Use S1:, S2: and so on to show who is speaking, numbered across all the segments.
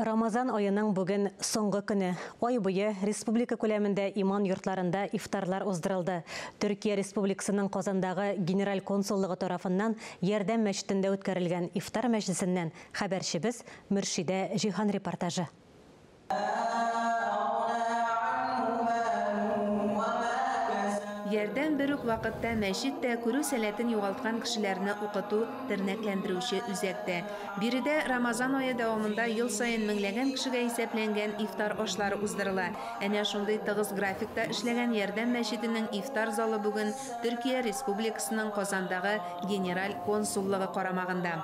S1: Рамазан айының бүгін соңғы күні. Ой буе республика күләмендә иман йортларында ифтарлар уздырылды. Түркия Республикасының Казандағы генераль консуллыгы тарафыннан Ярдәм мәчетендә үткәрелгән ифтар мәҗлесеннән хәбәрчебез Мөршидә Җиһан репортажы.
S2: Ярдәм берүк вакытта мәчеттә күрү сәләтен югалтқан кешеләрне укыту тернәкләндерүче үзәктә. Биредә Рамазан ае дәвамында ел сайын меңләгән кешегә исәпләнгән ифтар ашлары уздырыла. Әнә шундый тыгыз графикта эшләгән Ярдәм мәчетенең ифтар залы бүген Төркия Республикасының Казандагы генераль консуллыгы карамагында.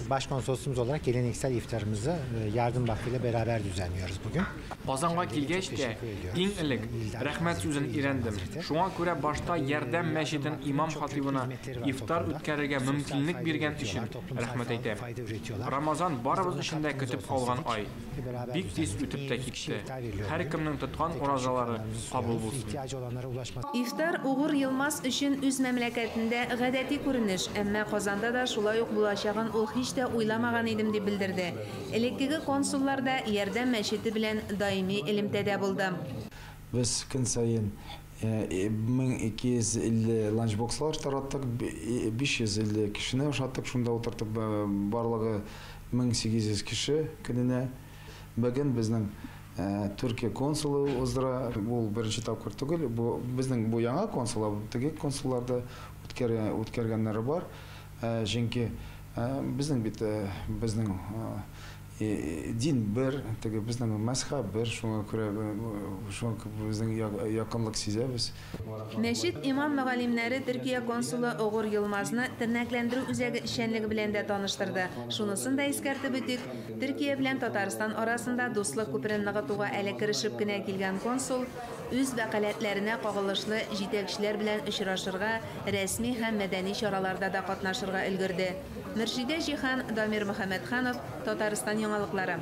S3: Başkonsolosumuz olarak geleneksel iftarımızı Yardım Vakfı ile beraber düzenliyoruz bugün.
S4: Казанга килгәч тә иң элек рәхмәт сүзен ирәндем. Шуңа күрә башта Ярдәм мәчетен имам хатибына ифтар үткәрергә мөмкинлек биргән өчен рәхмәт әйтәм. Рамазан барыбыз өчен дә көтеп калган ай. Бик тиз үтеп тә китте. Һәр кемнең тоткан уразалары кабул булсын.
S2: Ифтар Угур Йылмаз өчен үз мәмләкәтендә гадәти күренеш, әмма Казанда да шулай ук булачагын ул һич тә уйламаган идем дип белдерде. Элеккеге консулларда Ярдәм мәчете белән даими элемтәдә булды.
S5: Без көн сайын 1250 ланчбокслар тараттык, 550 кешене ошаттык, шунда утыртып барлыгы 1800 кеше көненә. Бүген безнең Түркия консулы уздыра, бу беренче тапкыр түгел, бу безнең бу яңа консуллар, теге консулларда үткәргәннәре бар. Чөнки безнең бит безнең дин бер, теге безнең мәзһәб бер, шуңа күрә безнең якынлык сизәбез.
S2: Мәчет имам мөгаллимнәре Төркия консулы Угур Йылмазны тернәкләндерү үзәге эшчәнлеге белән дә таныштырды. Шунысын да искәртеп үтик, Төркия белән Татарстан арасында дуслык күперен ныгытуга әле керешеп кенә килгән консул үз вәкаләтләренә кагылышлы җитәкчеләр белән очрашырга, рәсми һәм мәдәни чараларда да катнашырга өлгерде. Мөршидә Җиһан, Дамир Мөхәммәтханов, Татарстан яңалыклары.